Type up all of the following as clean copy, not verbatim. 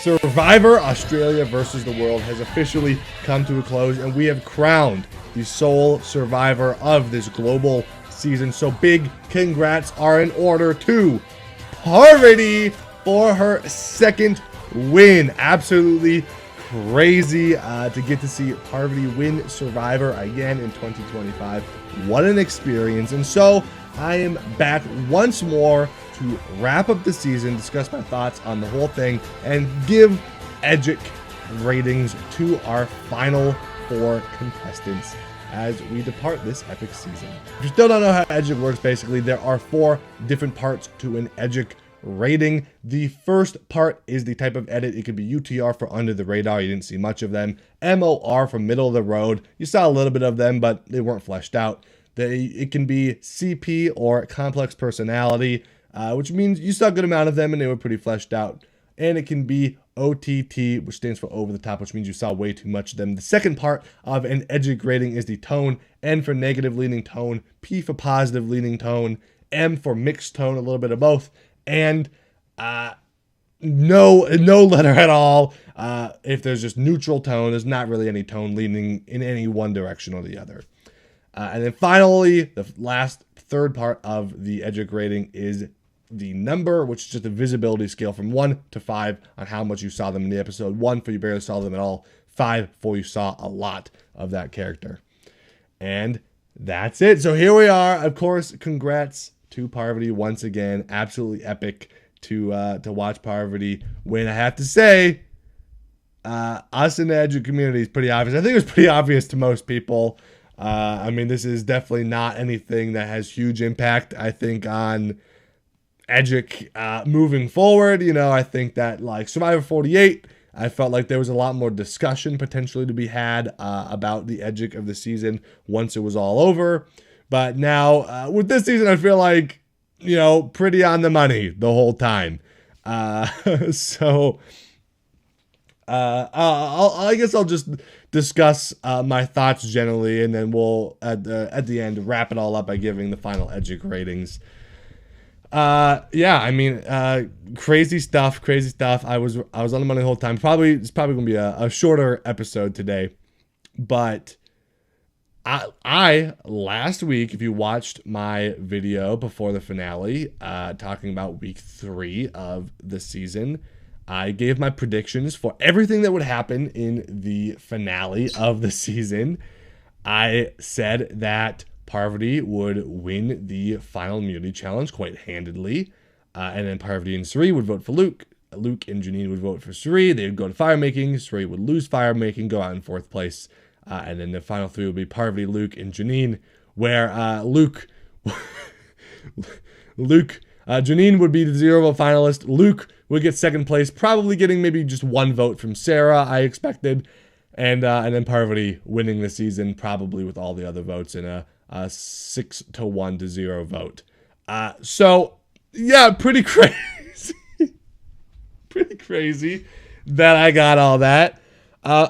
Survivor Australia versus the World has officially come to a close, and we have crowned the sole survivor of this global season. So big congrats are in order to Parvati for her second win. Absolutely crazy to get to see Parvati win Survivor again in 2025. What an experience. And so I am back once more to wrap up the season, discuss my thoughts on the whole thing, and give Edgic ratings to our final 4 contestants as we depart this epic season. If you still don't know how Edgic works, basically, there are 4 different parts to an Edgic rating. The first part is the type of edit. It could be UTR for under the radar. You didn't see much of them. MOR for middle of the road. You saw a little bit of them, but they weren't fleshed out. It can be CP or complex personality, which means you saw a good amount of them and they were pretty fleshed out. And it can be OTT, which stands for over the top, which means you saw way too much of them. The second part of an Edgic rating is the tone. N for negative leaning tone, P for positive leaning tone, M for mixed tone, a little bit of both, and no letter at all. If there's just neutral tone, there's not really any tone leaning in any one direction or the other. And then finally, the last third part of the Edgic rating is the number, which is just a visibility scale from 1 to 5 on how much you saw them in the episode. 1 for you barely saw them at all, 5 for you saw a lot of that character. And that's it. So here we are. Of course, congrats to Parvati once again. Absolutely epic to watch Parvati win. I have to say, us in the Edgic community is pretty obvious. I think it was pretty obvious to most people. I mean, this is definitely not anything that has huge impact, I think, on Edgic moving forward. You know, I think that like Survivor 48, I felt like there was a lot more discussion potentially to be had about the Edgic of the season once it was all over. But now with this season, I feel like, you know, pretty on the money the whole time. So I guess I'll just discuss my thoughts generally, and then we'll at the end wrap it all up by giving the final Edgic ratings. Yeah, I mean, crazy stuff. I was on the money the whole time. It's probably gonna be a shorter episode today, but I last week, if you watched my video before the finale, talking about week 3 of the season, I gave my predictions for everything that would happen in the finale of the season. I said that Parvati would win the final immunity challenge quite handedly. And then Parvati and Cirie would vote for Luke. Luke and Janine would vote for Cirie. They would go to fire making. Cirie would lose fire making, go out in 4th place. And then the final 3 would be Parvati, Luke, and Janine, where Janine would be the 0 vote finalist. Luke would get 2nd place, probably getting maybe just 1 vote from Sarah, I expected. And then Parvati winning the season, probably with all the other votes in a 6-1 to 0 vote. So yeah, pretty crazy. Pretty crazy that I got all that. I'll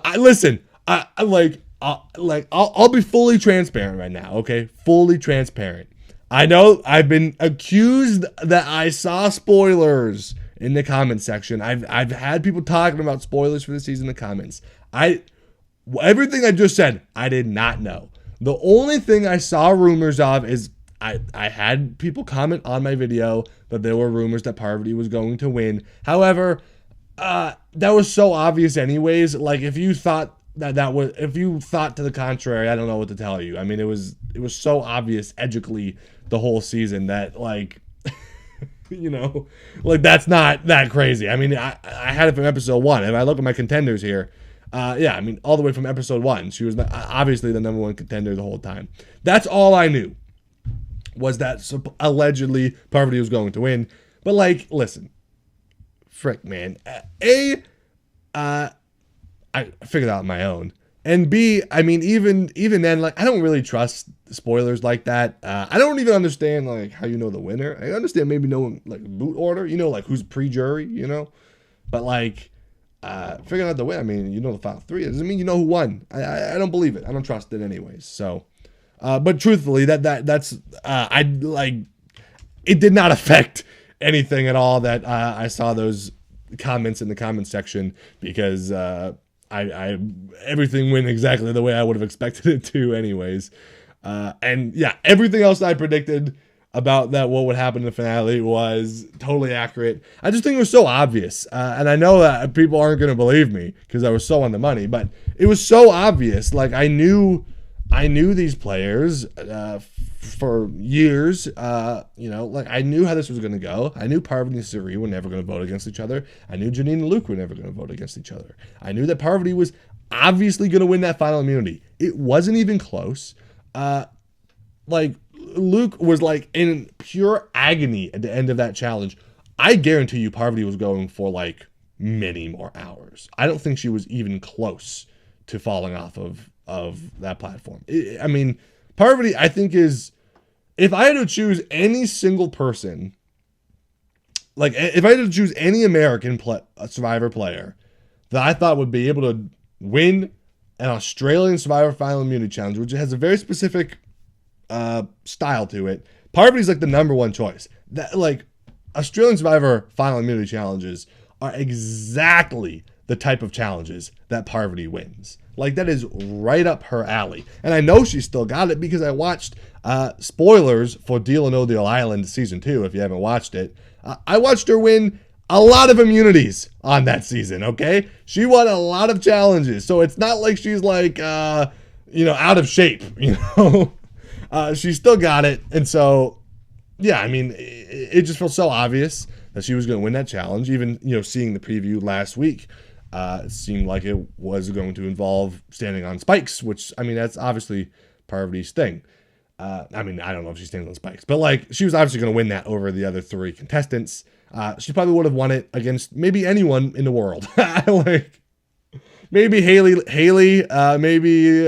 be fully transparent right now, okay? Fully transparent. I know I've been accused that I saw spoilers in the comment section. I've had people talking about spoilers for the season in the comments. Everything I just said, I did not know. The only thing I saw rumors of is I had people comment on my video that there were rumors that Parvati was going to win. However, that was so obvious anyways. Like, if you thought if you thought to the contrary, I don't know what to tell you. I mean, it was so obvious edgically the whole season that, like, you know, like, that's not that crazy. I mean, I had it from episode 1. If I look at my contenders here, yeah, I mean, all the way from episode 1, she was obviously the number 1 contender the whole time. That's all I knew, was that allegedly Parvati was going to win. But, like, listen, frick, man. I figured out on my own. And B, I mean, even then, like, I don't really trust spoilers like that. I don't even understand, like, how you know the winner. I understand maybe knowing, like, boot order, you know, like, who's pre-jury, you know? But, like, figuring out the winner, I mean, you know the final 3. It doesn't mean you know who won. I don't believe it. I don't trust it anyways. So, but truthfully, that's it did not affect anything at all that I saw those comments in the comment section because I everything went exactly the way I would have expected it to anyways. And yeah, everything else I predicted about that what would happen in the finale was totally accurate. I just think it was so obvious. And I know that people aren't going to believe me because I was so on the money, but it was so obvious. Like I knew these players for years. Like I knew how this was going to go. I knew Parvati and Cirie were never going to vote against each other. I knew Janine and Luke were never going to vote against each other. I knew that Parvati was obviously going to win that final immunity. It wasn't even close. Like Luke was like in pure agony at the end of that challenge. I guarantee you Parvati was going for like many more hours. I don't think she was even close to falling off of that platform. I mean, Parvati, I think is, if I had to choose any single person, like if I had to choose any American Survivor player that I thought would be able to win an Australian Survivor Final Immunity Challenge, which has a very specific style to it, Parvati's like the number one choice. That like Australian Survivor Final Immunity Challenges are exactly the type of challenges that Parvati wins. Like that is right up her alley. And I know she still got it because I watched spoilers for Deal or No Deal Island season 2. If you haven't watched it, I watched her win a lot of immunities on that season. Okay, she won a lot of challenges, so it's not like she's like out of shape. She still got it, and so yeah, I mean, it just felt so obvious that she was going to win that challenge. Even seeing the preview last week. It seemed like it was going to involve standing on spikes, which, I mean, that's obviously Parvati's thing. I mean, I don't know if she's standing on spikes, but like she was obviously going to win that over the other 3 contestants. She probably would have won it against maybe anyone in the world. Like maybe Haley, maybe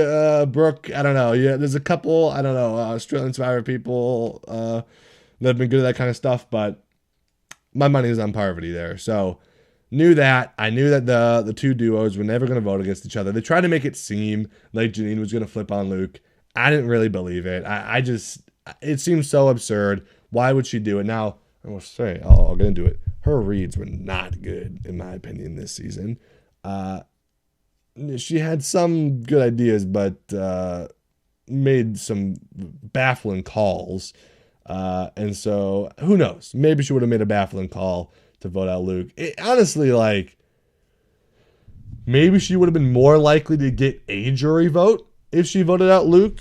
Brooke. I don't know. Yeah, there's a couple, I don't know, Australian Survivor people that have been good at that kind of stuff, but my money is on Parvati there. So knew that. I knew that the two duos were never going to vote against each other. They tried to make it seem like Janine was going to flip on Luke. I didn't really believe it. It seems so absurd. Why would she do it? Now, I will say, I'll get into it. Her reads were not good, in my opinion, this season. She had some good ideas, but made some baffling calls. And so, who knows? Maybe she would have made a baffling call to vote out Luke. Honestly, like, maybe she would have been more likely to get a jury vote if she voted out Luke,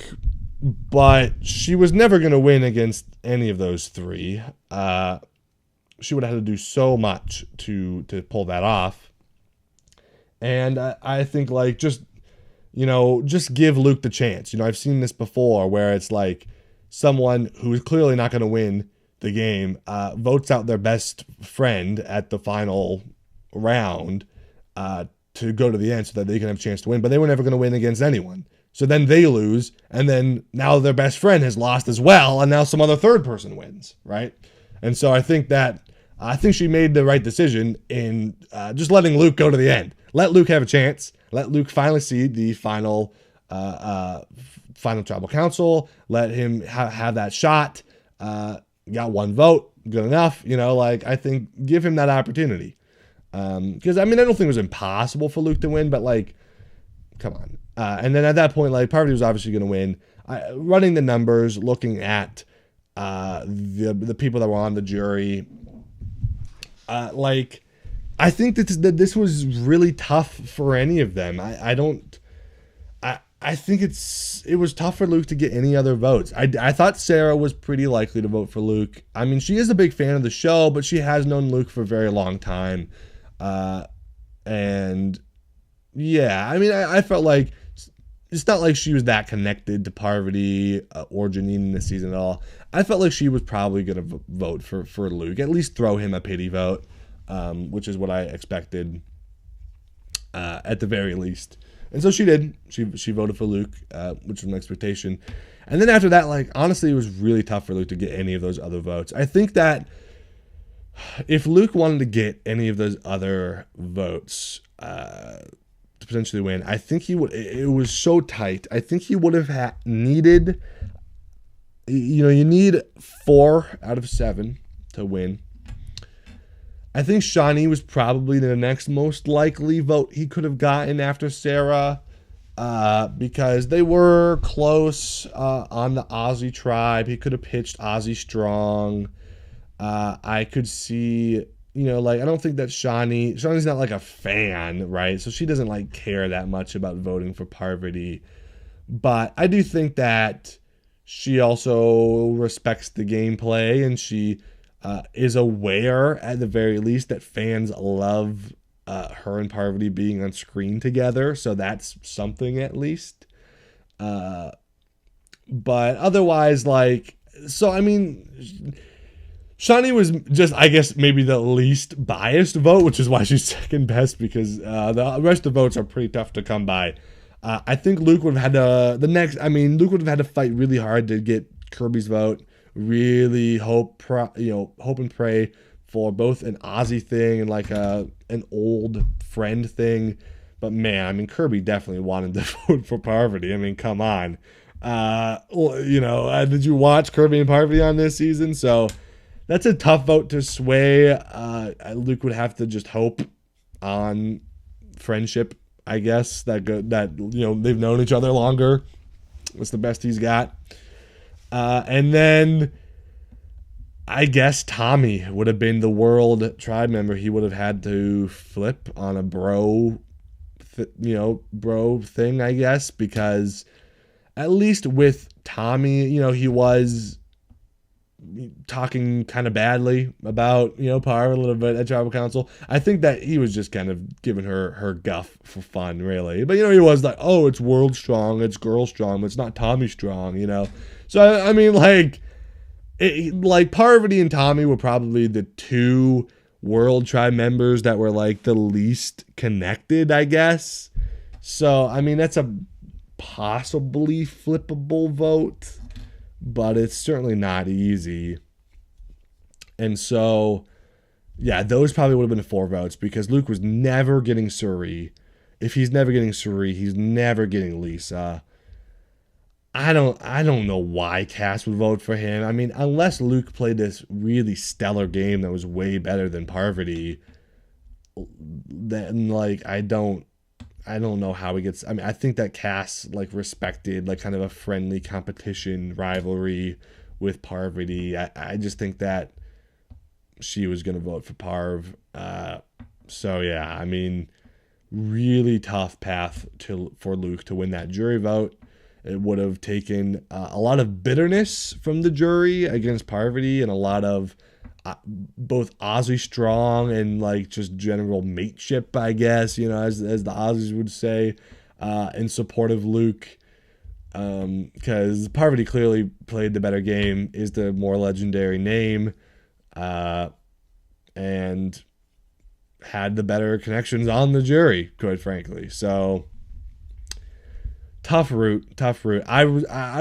but she was never going to win against any of those 3. She would have had to do so much to pull that off. And I think, like, just give Luke the chance. I've seen this before where it's like someone who is clearly not going to win the game votes out their best friend at the final round to go to the end so that they can have a chance to win, but they were never going to win against anyone. So then they lose, and then now their best friend has lost as well, and now some other third person wins, right? And so I think she made the right decision in just letting Luke go to the end. Let Luke have a chance. Let Luke finally see the final tribal council. Let him have that shot. Got 1 vote, good enough. I think give him that opportunity. Because, I mean, I don't think it was impossible for Luke to win, but, like, come on. And then at that point, like, Parvati was obviously going to win. Running the numbers, looking at the people that were on the jury, I think that this was really tough for any of them. I think it was tough for Luke to get any other votes. I thought Sarah was pretty likely to vote for Luke. I mean, she is a big fan of the show, but she has known Luke for a very long time. And yeah, I mean, I felt like it's not like she was that connected to Parvati or Janine in this season at all. I felt like she was probably going to vote for Luke, at least throw him a pity vote, which is what I expected at the very least. And so she did. She voted for Luke, which was an expectation. And then after that, like, honestly, it was really tough for Luke to get any of those other votes. I think that if Luke wanted to get any of those other votes to potentially win, I think he would. It was so tight. I think he would have needed, you need 4 out of 7 to win. I think Shani was probably the next most likely vote he could have gotten after Sarah, because they were close on the Aussie tribe. He could have pitched Aussie strong. I could see, like, I don't think that Shani's not like a fan, right? So she doesn't like care that much about voting for Parvati. But I do think that she also respects the gameplay, and she is aware, at the very least, that fans love her and Parvati being on screen together. So that's something, at least. But otherwise, like, so I mean, Shani was just, I guess, maybe the least biased vote, which is why she's second best, because the rest of the votes are pretty tough to come by. I think Luke would have had Luke would have had to fight really hard to get Kirby's vote. Really hope and pray for both an Aussie thing and like an old friend thing. But man, I mean, Kirby definitely wanted to vote for Parvati. I mean, come on. Did you watch Kirby and Parvati on this season? So that's a tough vote to sway. Luke would have to just hope on friendship, I guess, that they've known each other longer. That's the best he's got. And then I guess Tommy would have been the world tribe member. He would have had to flip on a bro thing, I guess, because at least with Tommy, he was talking kind of badly about, Parv a little bit at tribal council. I think that he was just kind of giving her guff for fun, really. But, he was like, oh, it's world strong, it's girl strong, but it's not Tommy strong, So, I mean, like Parvati and Tommy were probably the two world tribe members that were, like, the least connected, I guess. So, I mean, that's a possibly flippable vote, but it's certainly not easy. And so, yeah, those probably would have been 4 votes, because Luke was never getting Cirie. If he's never getting Cirie, he's never getting Lisa. I don't know why Cass would vote for him. I mean, unless Luke played this really stellar game that was way better than Parvati, then, like, I don't know how he gets. I mean, I think that Cass, like, respected, like, kind of a friendly competition rivalry with Parvati. I just think that she was going to vote for Parv. So yeah, I mean, really tough path for Luke to win that jury vote. It would have taken a lot of bitterness from the jury against Parvati, and a lot of both Aussie strong and, like, just general mateship, I guess, as the Aussies would say, in support of Luke, because Parvati clearly played the better game, is the more legendary name, and had the better connections on the jury, quite frankly. So tough route. I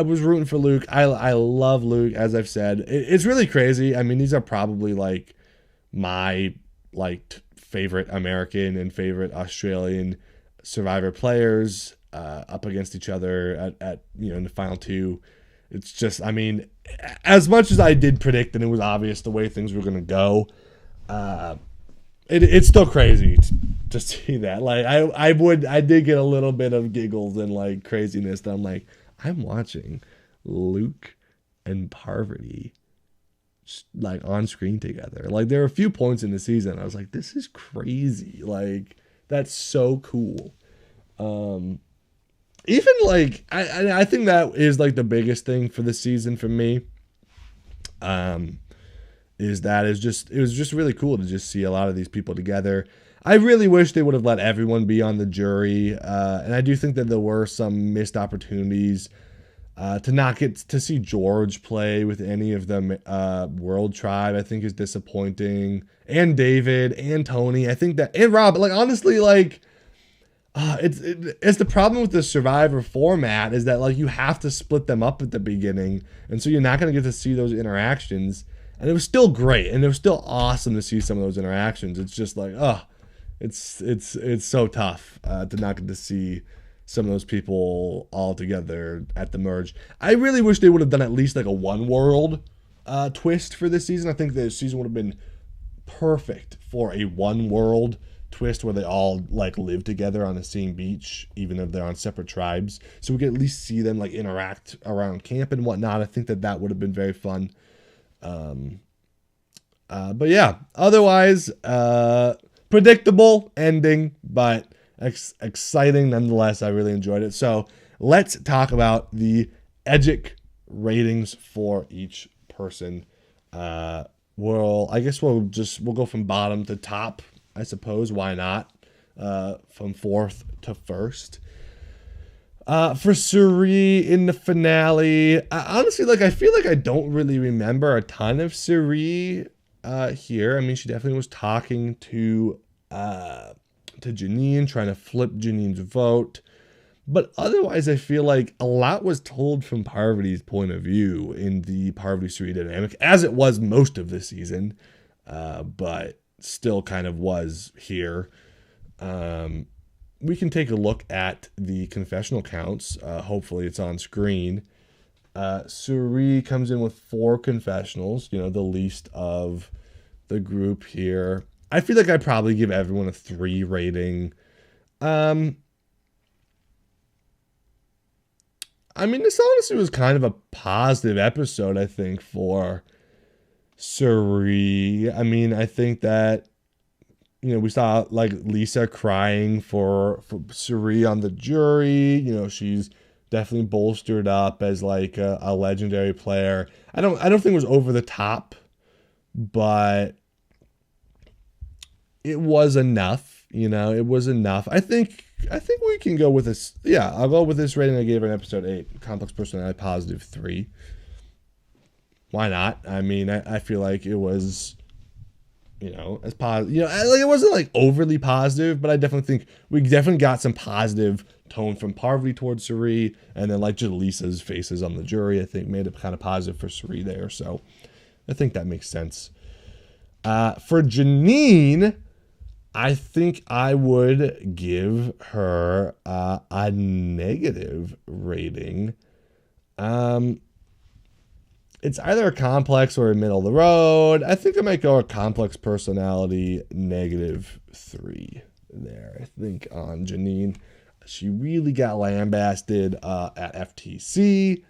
was rooting for Luke. I love Luke, as I've said. It's really crazy. I mean, these are probably, like, my, like, favorite American and favorite Australian Survivor players up against each other at in the final 2. It's just, I mean, as much as I did predict and it was obvious the way things were going to go, it's still crazy to see that. Like, I did get a little bit of giggles and, like, craziness that I'm like, I'm watching Luke and Parvati, like, on screen together. Like, there are a few points in the season I was like, this is crazy. Like, that's so cool. Even, like, I think that is, like, the biggest thing for the season for me. It was just really cool to just see a lot of these people together. I really wish they would have let everyone be on the jury, and I do think that there were some missed opportunities to not get to see George play with any of the World Tribe. I think is disappointing, and David and Tony. I think that, and Rob. Like, honestly, like, it's the problem with the Survivor format is that, like, you have to split them up at the beginning, and so you're not going to get to see those interactions. And it was still great, and it was still awesome to see some of those interactions. It's just like, it's so tough to not get to see some of those people all together at the merge. I really wish they would have done at least, like, a one world twist for this season. I think the season would have been perfect for a one world twist where they all like live together on the same beach, even if they're on separate tribes. So we could at least see them like interact around camp and whatnot. I think that would have been very fun. But yeah, otherwise, predictable ending, but exciting nonetheless. I really enjoyed it. So let's talk about the Edgic ratings for each person. I guess we'll go from bottom to top, I suppose. Why not? From fourth to first. For Cirie in the finale, honestly, like I feel like I don't really remember a ton of Cirie here. I mean, she definitely was talking to Janine, trying to flip Janine's vote. But otherwise, I feel like a lot was told from Parvati's point of view in the Parvati-Cirie dynamic, as it was most of the season, but still kind of was here. We can take a look at the confessional counts. Hopefully it's on screen. Cirie comes in with 4 confessionals, the least of the group here. I feel like I'd probably give everyone a 3 rating. I mean, this honestly was kind of a positive episode, I think, for Cirie. I mean, I think that, we saw like Lisa crying for Cirie on the jury. She's definitely bolstered up as like a legendary player. I don't think it was over the top, but it was enough. It was enough. I think we can go with this. Yeah, I'll go with this rating I gave her in episode 8. Complex personality, positive 3. Why not? I mean, I feel like it was, as positive. Like it wasn't like overly positive, but I definitely think we definitely got some positive tone from Parvati towards Cirie, and then like just Lisa's faces on the jury, I think made it kind of positive for Cirie there. So I think that makes sense. For Janine, I think I would give her a negative rating. It's either a complex or a middle of the road. I think I might go a complex personality, negative 3 there. I think on Janine, she really got lambasted at FTC.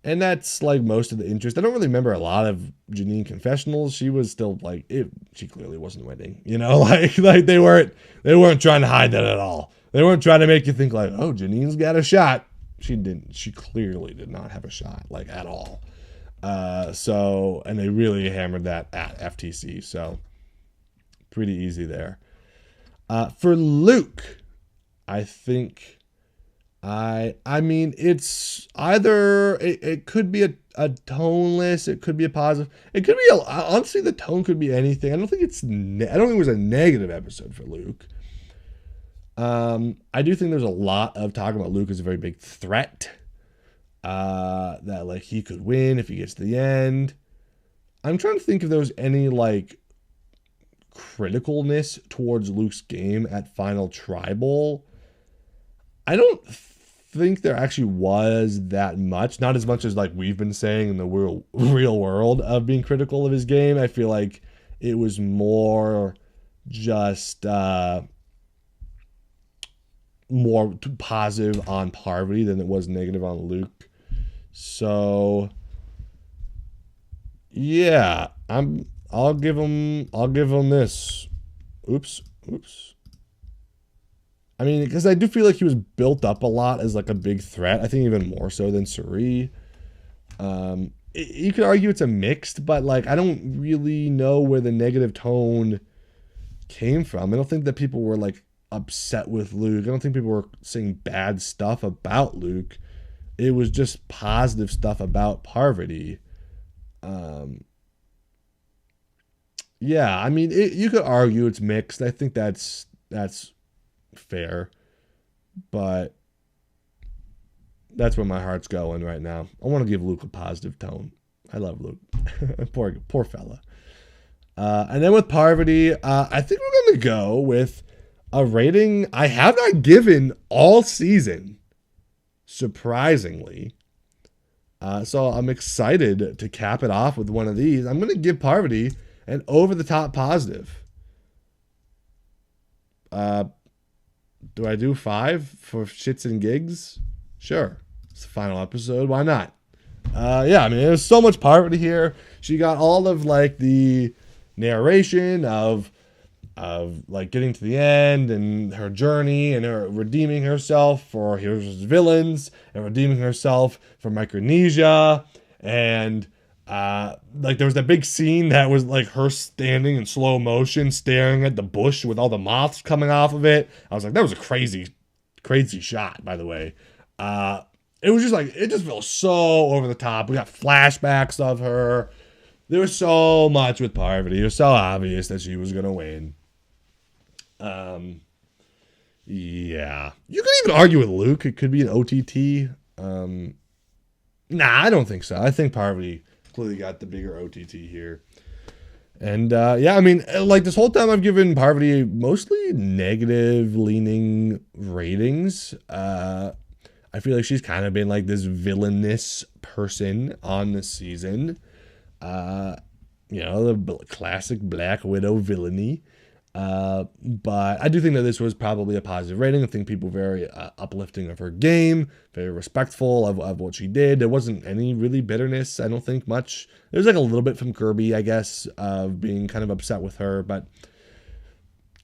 And that's like most of the interest. I don't really remember a lot of Janine confessionals. She was still like she clearly wasn't winning, like they weren't trying to hide that at all. They weren't trying to make you think like, oh, Janine's got a shot. She didn't. She clearly did not have a shot, like at all. And they really hammered that at FTC. So pretty easy there. For Luke, I think. I mean, it's either it could be a toneless, it could be a positive, it could be honestly the tone could be anything. I don't think it was a negative episode for Luke. I do think there's a lot of talking about Luke as a very big threat. That like he could win if he gets to the end. I'm trying to think if there was any like criticalness towards Luke's game at Final Tribal. I don't think there actually was that much. Not as much as like we've been saying in the real world of being critical of his game. I feel like it was more just more positive on Parvati than it was negative on Luke. So yeah, I'll give him this. Oops. I mean, because I do feel like he was built up a lot as like a big threat. I think even more so than Cirie. You could argue it's a mixed, but like I don't really know where the negative tone came from. I don't think that people were like upset with Luke. I don't think people were saying bad stuff about Luke. It was just positive stuff about Parvati. Yeah, I mean, you could argue it's mixed. I think that's fair, but that's where my heart's going right now. I want to give Luke a positive tone. I love Luke. poor fella. And then with Parvati, I think we're going to go with a rating I have not given all season, surprisingly. So I'm excited to cap it off with one of these. I'm going to give Parvati and over the top positive. Do I do 5 for shits and gigs? Sure. It's the final episode. Why not? Yeah, I mean, there's so much Parvati here. She got all of like the narration of like getting to the end and her journey and her redeeming herself for his villains and redeeming herself for Micronesia. And like there was that big scene that was like her standing in slow motion staring at the bush with all the moths coming off of it. I was like, that was a crazy shot, by the way. It was just like, it just felt so over the top. We got flashbacks of her. There was so much with Parvati. It was so obvious that she was gonna win. Yeah. You could even argue with Luke. It could be an OTT. Nah, I don't think so. I think Parvati clearly got the bigger OTT here. And yeah, I mean, like this whole time I've given Parvati mostly negative leaning ratings. I feel like she's kind of been like this villainous person on the season. You know, the classic Black Widow villainy. But I do think that this was probably a positive rating. I think people were very uplifting of her game, very respectful of what she did. There wasn't any really bitterness. I don't think much. There's like a little bit from Kirby, I guess, of being kind of upset with her, but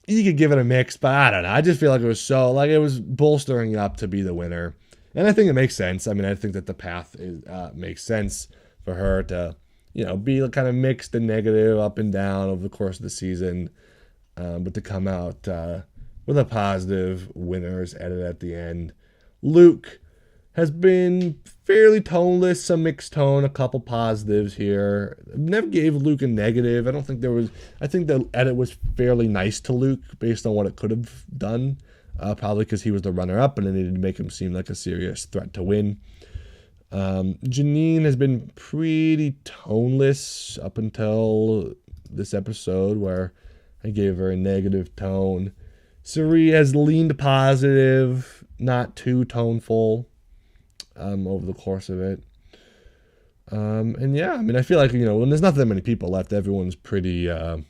you could give it a mix, but I don't know. I just feel like it was so, like it was bolstering up to be the winner. And I think it makes sense. I mean, I think that the path is, makes sense for her to, you know, be kind of mixed and negative up and down over the course of the season. But to come out with a positive winners edit at the end. Luke has been fairly toneless, some mixed tone, a couple positives here. Never gave Luke a negative. I don't think there was, I think the edit was fairly nice to Luke based on what it could have done. Probably because he was the runner-up and they needed to make him seem like a serious threat to win. Janine has been pretty toneless up until this episode where I gave her a negative tone. Cirie has leaned positive, not too toneful over the course of it. And yeah, I mean, I feel like, you know, when there's not that many people left, everyone's pretty, you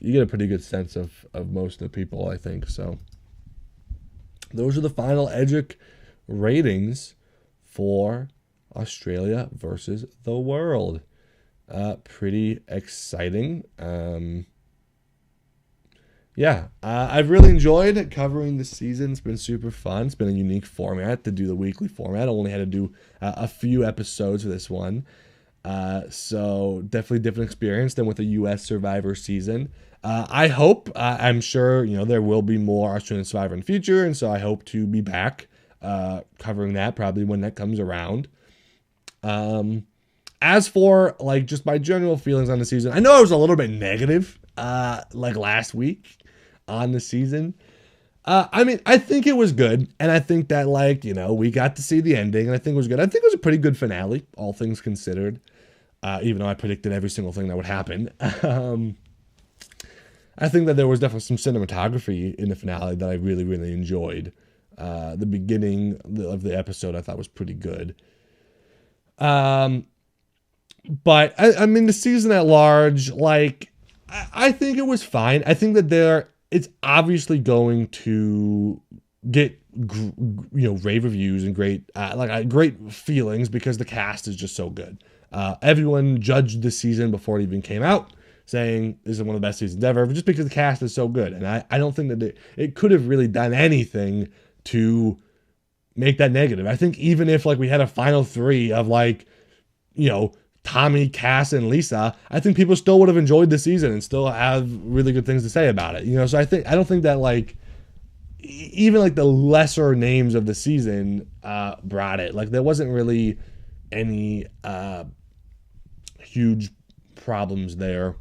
get a pretty good sense of most of the people, I think. So those are the final Edgic ratings for Australia versus the world. Pretty exciting. Yeah, I've really enjoyed covering the season. It's been super fun. It's been a unique format to do the weekly format. I only had to do a few episodes for this one. So definitely different experience than with a U.S. Survivor season. I hope, I'm sure, you know, there will be more Australian Survivor in the future. And so I hope to be back covering that probably when that comes around. As for like just my general feelings on the season, I know I was a little bit negative like last week on the season. I mean, I think it was good. And I think that, like, you know, we got to see the ending and I think it was good. I think it was a pretty good finale, all things considered, even though I predicted every single thing that would happen. I think that there was definitely some cinematography in the finale that I really, really enjoyed. The beginning of the episode I thought was pretty good. But I mean, the season at large, like, I think it was fine. I think that it's obviously going to get rave reviews and great great feelings because the cast is just so good. Everyone judged the season before it even came out, saying this is one of the best seasons ever, just because the cast is so good. And I don't think that it could have really done anything to make that negative. I think even if like we had a final three of like, you know, Tommy, Cass, and Lisa, I think people still would have enjoyed the season and still have really good things to say about it. You know, so I don't think that like even like the lesser names of the season brought it. Like there wasn't really any huge problems there.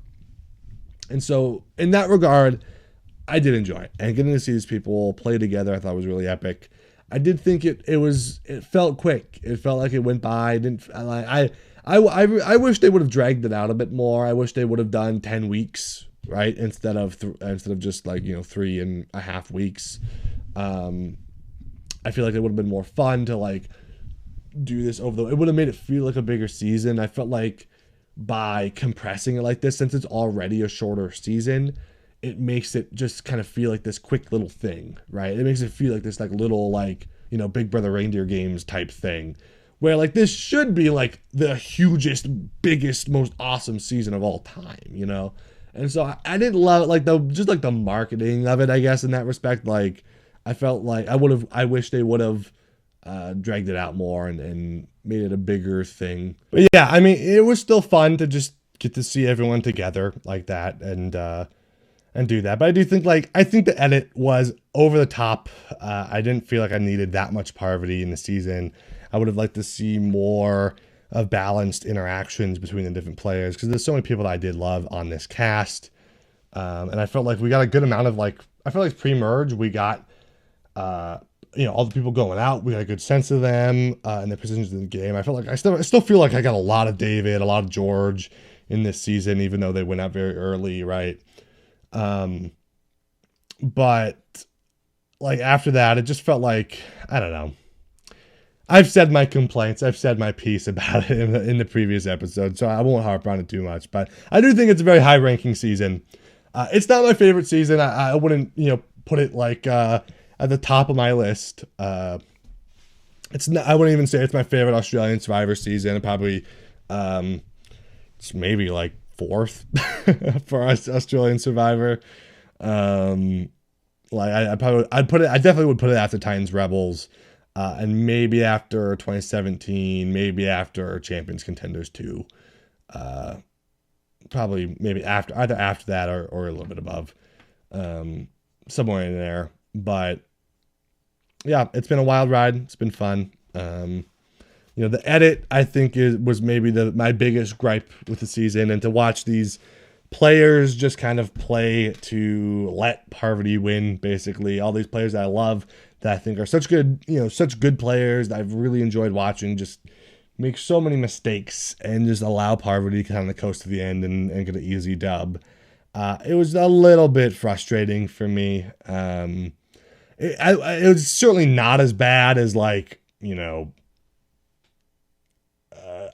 And so in that regard, I did enjoy it. And getting to see these people play together I thought was really epic. I did think it felt quick. It felt like it went by. I wish they would have dragged it out a bit more. I wish they would have done 10 weeks, right? Instead of just like, 3.5 weeks. I feel like it would have been more fun to like do this it would have made it feel like a bigger season. I felt like by compressing it like this, since it's already a shorter season, it makes it just kind of feel like this quick little thing, right? It makes it feel like this like little like, Big Brother Reindeer Games type thing, where like this should be like the hugest, biggest, most awesome season of all time. And so I didn't love like the marketing of it, I guess, in that respect. Like I felt like I wish they would have dragged it out more and made it a bigger thing. But yeah, I mean, it was still fun to just get to see everyone together like that and do that. But I do think I think the edit was over the top. I didn't feel like I needed that much Parvati in the season. I would have liked to see more of balanced interactions between the different players, because there's so many people that I did love on this cast. And I felt like we got a good amount of I felt like pre-merge we got all the people going out, we got a good sense of them and their positions in the game. I felt like I still feel like I got a lot of David, a lot of George in this season, even though they went out very early, right? But after that, it just felt like, I don't know. I've said my complaints. I've said my piece about it in the previous episode, so I won't harp on it too much. But I do think it's a very high-ranking season. It's not my favorite season. I wouldn't, put it at the top of my list. It's not. I wouldn't even say it's my favorite Australian Survivor season. It probably, it's maybe fourth for us Australian Survivor. I definitely would put it after Titans Rebels. And maybe after 2017, maybe after Champions Contenders 2. Probably maybe either after that or a little bit above. Somewhere in there. But yeah, it's been a wild ride. It's been fun. The edit, I think, was maybe my biggest gripe with the season. And to watch these players just kind of play to let Parvati win, basically. All these players that I love, that I think are such good players that I've really enjoyed watching, just make so many mistakes and just allow Parvati to kind of coast to the end and get an easy dub. It was a little bit frustrating for me. It was certainly not as bad as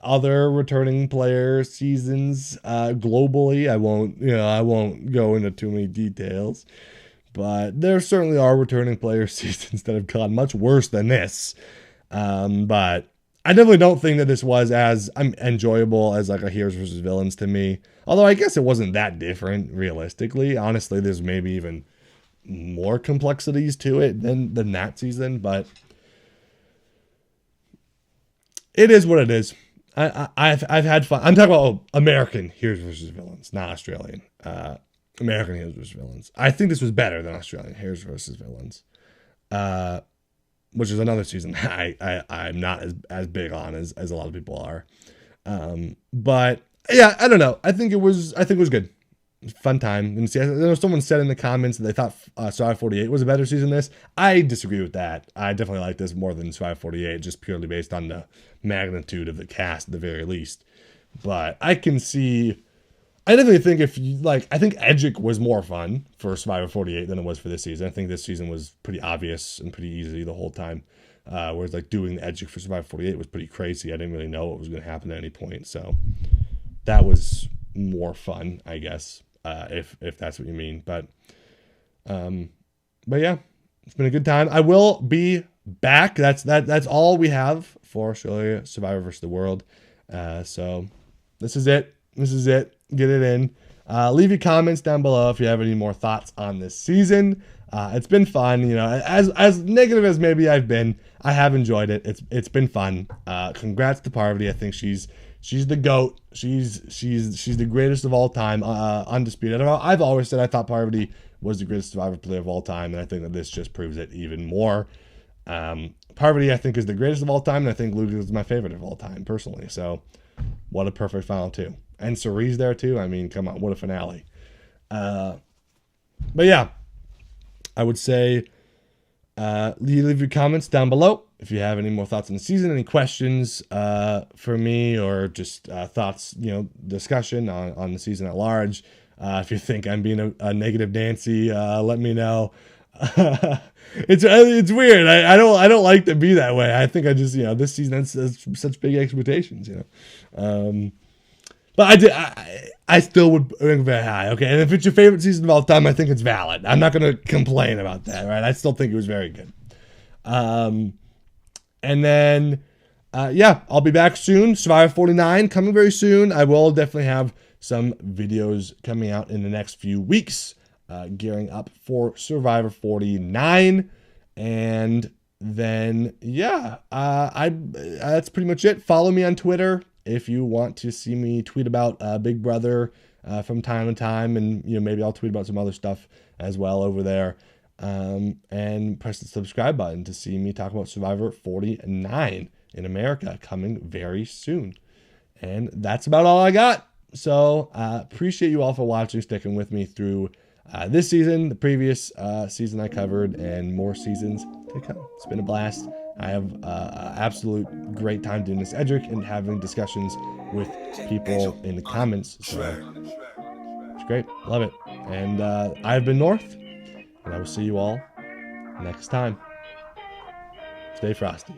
other returning player seasons globally. I won't go into too many details. But there certainly are returning player seasons that have gone much worse than this. But I definitely don't think that this was as enjoyable as a Heroes versus Villains to me. Although I guess it wasn't that different, realistically. Honestly, there's maybe even more complexities to it than that season. But it is what it is. I've had fun. I'm talking about American Heroes versus Villains, not Australian. American Heroes vs. Villains. I think this was better than Australian Heroes vs. Villains, which is another season I'm not as big on as a lot of people are. But yeah, I don't know. I think it was good. Fun time. And see, I know someone said in the comments that they thought Survivor 48 was a better season than this. I disagree with that. I definitely like this more than Survivor 48, just purely based on the magnitude of the cast at the very least. But I can see. I definitely think I think Edgic was more fun for Survivor 48 than it was for this season. I think this season was pretty obvious and pretty easy the whole time. Whereas doing the Edgic for Survivor 48 was pretty crazy. I didn't really know what was going to happen at any point. So that was more fun, I guess, if that's what you mean. But yeah, it's been a good time. I will be back. That's all we have for Australia Survivor vs. the World. So this is it. Get it in. Leave your comments down below if you have any more thoughts on this season. It's been fun, as negative as maybe I've been, I have enjoyed it. It's been fun. Congrats to Parvati. I think she's the GOAT. She's the greatest of all time, undisputed. I've always said I thought Parvati was the greatest Survivor player of all time, and I think that this just proves it even more. Parvati, I think, is the greatest of all time, and I think Luke is my favorite of all time, personally. So, what a perfect final two. And Cirie's there too. I mean, come on, what a finale. But yeah, I would say leave your comments down below if you have any more thoughts on the season, any questions for me, or just thoughts, discussion on the season at large. If you think I'm being a negative Nancy, let me know. It's weird. I don't like to be that way. I think I just this season has such big expectations. But I still would rank very high. Okay, and if it's your favorite season of all time, I think it's valid. I'm not gonna complain about that, right? I still think it was very good. And then, yeah, I'll be back soon. Survivor 49 coming very soon. I will definitely have some videos coming out in the next few weeks, gearing up for Survivor 49. And then, yeah, that's pretty much it. Follow me on Twitter if you want to see me tweet about Big Brother from time to time, and maybe I'll tweet about some other stuff as well over there. And press the subscribe button to see me talk about Survivor 49 in America coming very soon. And that's about all I got. So appreciate you all for watching, sticking with me through this season, the previous season I covered, and more seasons to come. It's been a blast. I have an absolute great time doing this Edgic and having discussions with people in the comments. So it's great. Love it. And I've been North, and I will see you all next time. Stay frosty.